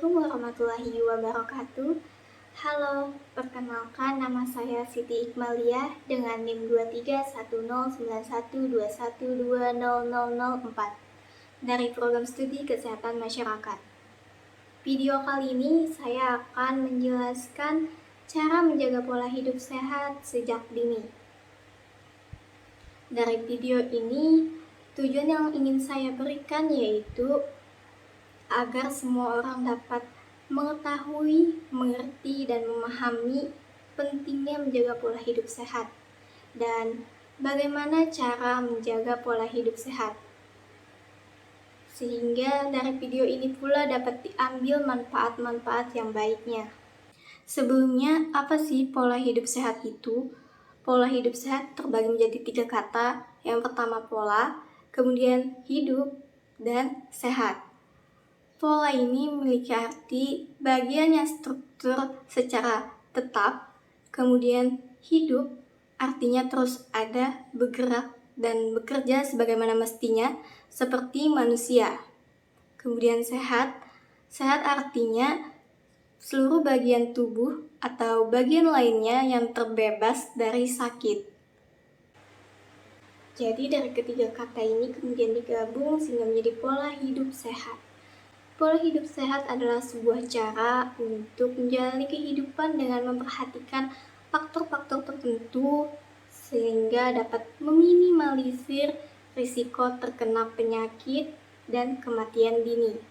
Assalamualaikum warahmatullahi wabarakatuh. Halo, perkenalkan nama saya Siti Iqmaliyah dengan NIM 23109121200004 dari Program Studi Kesehatan Masyarakat. Video kali ini saya akan menjelaskan cara menjaga pola hidup sehat sejak dini. Dari video ini, tujuan yang ingin saya berikan yaitu agar semua orang dapat mengetahui, mengerti, dan memahami pentingnya menjaga pola hidup sehat dan bagaimana cara menjaga pola hidup sehat. Sehingga dari video ini pula dapat diambil manfaat-manfaat yang baiknya. Sebelumnya, apa sih pola hidup sehat itu? Pola hidup sehat terbagi menjadi 3 kata. Yang pertama pola, kemudian hidup, dan sehat. Pola ini memiliki arti bagian yang struktur secara tetap, kemudian hidup artinya terus ada, bergerak, dan bekerja sebagaimana mestinya seperti manusia. Kemudian sehat artinya seluruh bagian tubuh atau bagian lainnya yang terbebas dari sakit. Jadi dari ketiga kata ini kemudian digabung sehingga menjadi pola hidup sehat. Pola hidup sehat adalah sebuah cara untuk menjalani kehidupan dengan memperhatikan faktor-faktor tertentu sehingga dapat meminimalisir risiko terkena penyakit dan kematian dini.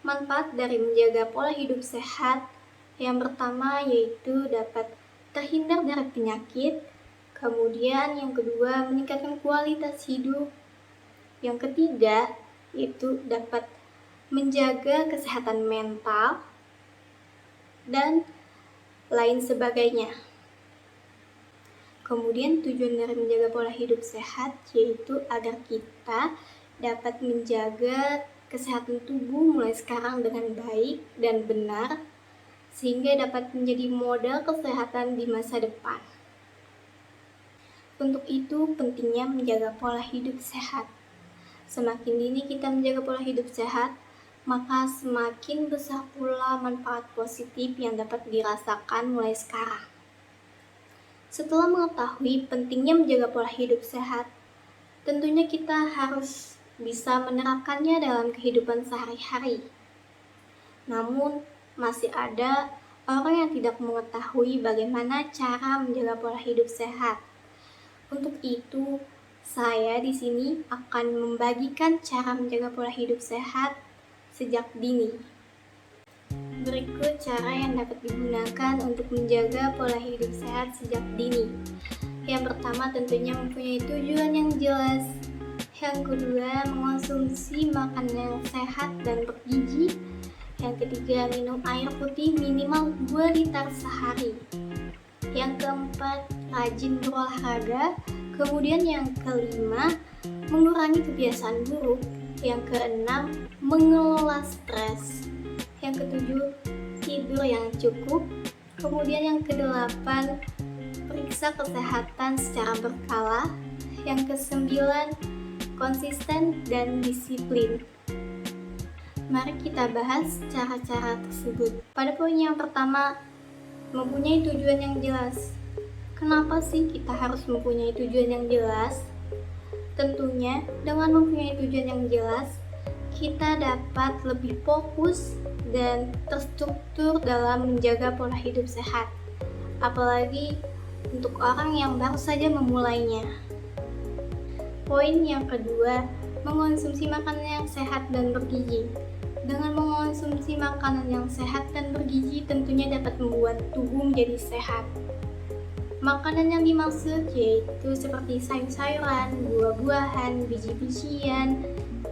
Manfaat dari menjaga pola hidup sehat yang pertama yaitu dapat terhindar dari penyakit, kemudian yang kedua meningkatkan kualitas hidup, yang ketiga yaitu dapat menjaga kesehatan mental dan lain sebagainya. Kemudian tujuan dari menjaga pola hidup sehat yaitu agar kita dapat menjaga kesehatan tubuh mulai sekarang dengan baik dan benar sehingga dapat menjadi modal kesehatan di masa depan. Untuk itu pentingnya menjaga pola hidup sehat. Semakin dini kita menjaga pola hidup sehat, maka semakin besar pula manfaat positif yang dapat dirasakan mulai sekarang. Setelah mengetahui pentingnya menjaga pola hidup sehat, tentunya kita harus bisa menerapkannya dalam kehidupan sehari-hari. Namun, masih ada orang yang tidak mengetahui bagaimana cara menjaga pola hidup sehat. Untuk itu, saya di sini akan membagikan cara menjaga pola hidup sehat sejak dini. Berikut cara yang dapat digunakan untuk menjaga pola hidup sehat sejak dini. Yang pertama tentunya mempunyai tujuan yang jelas. Yang kedua, mengonsumsi makanan yang sehat dan bergizi. Yang ketiga, minum air putih minimal 2 liter sehari. Yang keempat, rajin berolahraga. Kemudian yang kelima, mengurangi kebiasaan buruk. Yang keenam, mengelola stres. Yang ketujuh, tidur yang cukup. Kemudian yang kedelapan, periksa kesehatan secara berkala. Yang kesembilan, konsisten dan disiplin. Mari kita bahas cara-cara tersebut. Pada poin yang pertama, mempunyai tujuan yang jelas. Kenapa sih kita harus mempunyai tujuan yang jelas? Tentunya dengan mempunyai tujuan yang jelas, kita dapat lebih fokus dan terstruktur dalam menjaga pola hidup sehat. Apalagi untuk orang yang baru saja memulainya. Poin yang kedua, mengonsumsi makanan yang sehat dan bergizi. Dengan mengonsumsi makanan yang sehat dan bergizi tentunya dapat membuat tubuh menjadi sehat. Makanan yang dimaksud yaitu seperti sayur-sayuran, buah-buahan, biji-bijian,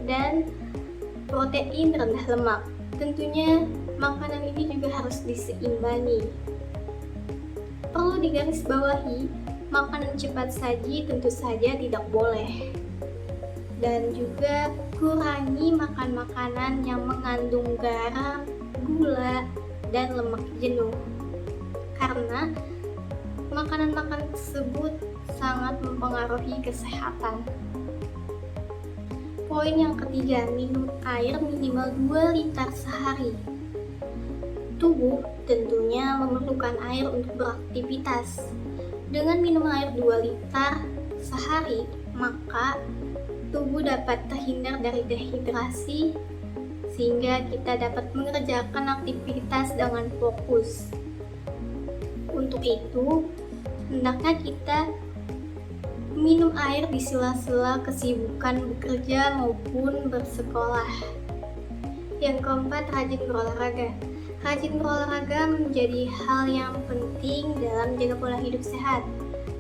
dan protein rendah lemak. Tentunya makanan ini juga harus diseimbangi. Perlu digarisbawahi, makanan cepat saji tentu saja tidak boleh. Dan juga kurangi makan makanan yang mengandung garam, gula, dan lemak jenuh. Karena makanan-makanan tersebut sangat mempengaruhi kesehatan. Poin yang ketiga, minum air minimal 2 liter sehari. Tubuh tentunya memerlukan air untuk beraktivitas. Dengan minum air 2 liter sehari, maka tubuh dapat terhindar dari dehidrasi sehingga kita dapat mengerjakan aktivitas dengan fokus. Untuk itu, hendaknya kita minum air di sela-sela kesibukan bekerja maupun bersekolah. Yang keempat, rajin berolahraga. Rajin berolahraga menjadi hal yang penting dalam menjaga pola hidup sehat.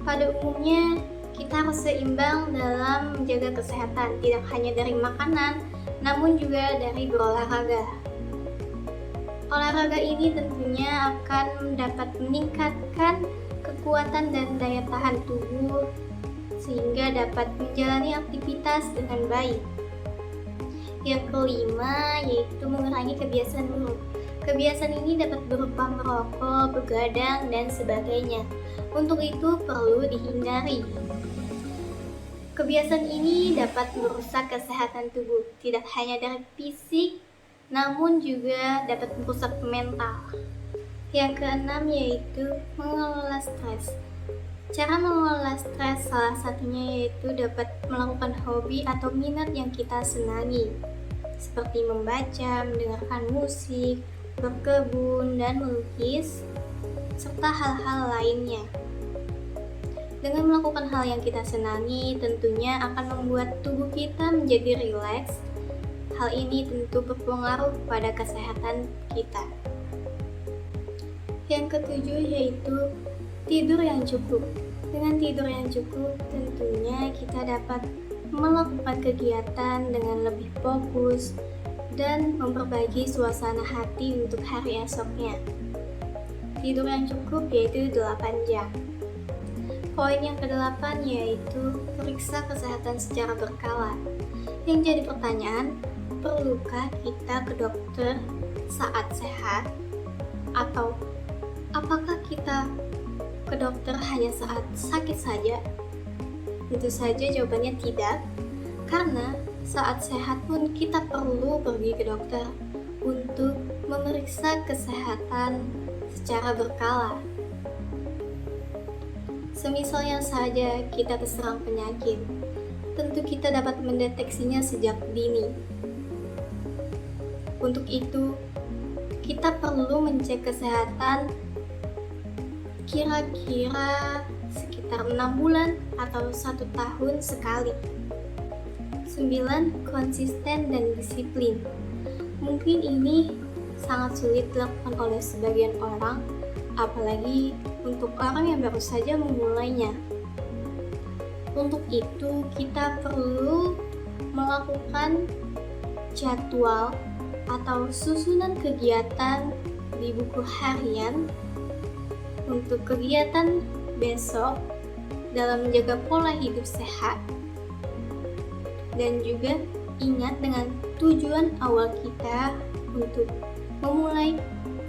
Pada umumnya, kita harus seimbang dalam menjaga kesehatan, tidak hanya dari makanan, namun juga dari berolahraga. Olahraga ini tentunya akan dapat meningkatkan kekuatan dan daya tahan tubuh sehingga dapat menjalani aktivitas dengan baik. Yang kelima yaitu mengurangi kebiasaan buruk. Kebiasaan ini dapat berupa merokok, begadang, dan sebagainya. Untuk itu perlu dihindari. Kebiasaan ini dapat merusak kesehatan tubuh, tidak hanya dari fisik, namun juga dapat merusak mental. Yang keenam yaitu mengelola stres. Cara mengelola stres salah satunya yaitu dapat melakukan hobi atau minat yang kita senangi, seperti membaca, mendengarkan musik, berkebun, dan melukis, serta hal-hal lainnya. Dengan melakukan hal yang kita senangi, tentunya akan membuat tubuh kita menjadi rileks. Hal ini tentu berpengaruh pada kesehatan kita. Yang ketujuh yaitu tidur yang cukup. Dengan tidur yang cukup, tentunya kita dapat melakukan kegiatan dengan lebih fokus dan memperbaiki suasana hati untuk hari esoknya. Tidur yang cukup yaitu 8 jam. Poin yang ke-8 yaitu periksa kesehatan secara berkala. Yang jadi pertanyaan, perlukah kita ke dokter saat sehat? Atau apakah kita ke dokter hanya saat sakit saja? Tentu saja jawabannya tidak, karena saat sehat pun kita perlu pergi ke dokter untuk memeriksa kesehatan secara berkala. Semisalnya saja kita terserang penyakit, tentu kita dapat mendeteksinya sejak dini. Untuk itu, kita perlu mengecek kesehatan kira-kira sekitar 6 bulan atau 1 tahun sekali. 9. Konsisten dan disiplin. Mungkin ini sangat sulit dilakukan oleh sebagian orang, apalagi untuk orang yang baru saja memulainya. Untuk itu, kita perlu melakukan jadwal atau susunan kegiatan di buku harian untuk kegiatan besok dalam menjaga pola hidup sehat. Dan juga ingat dengan tujuan awal kita untuk memulai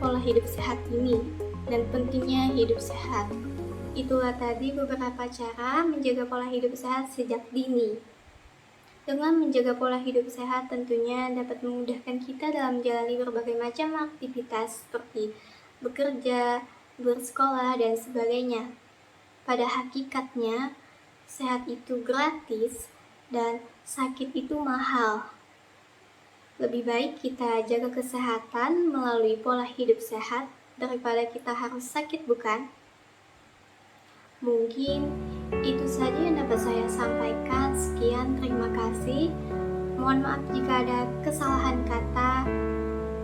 pola hidup sehat ini dan pentingnya hidup sehat. Itulah tadi beberapa cara menjaga pola hidup sehat sejak dini. Dengan menjaga pola hidup sehat tentunya dapat memudahkan kita dalam menjalani berbagai macam aktivitas seperti bekerja, bersekolah, dan sebagainya. Pada hakikatnya, sehat itu gratis dan sakit itu mahal. Lebih baik kita jaga kesehatan melalui pola hidup sehat daripada kita harus sakit, bukan? Mungkin itu saja yang dapat saya sampaikan. Sekian, terima kasih. Mohon maaf jika ada kesalahan kata.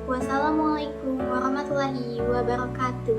Wassalamualaikum warahmatullahi wabarakatuh.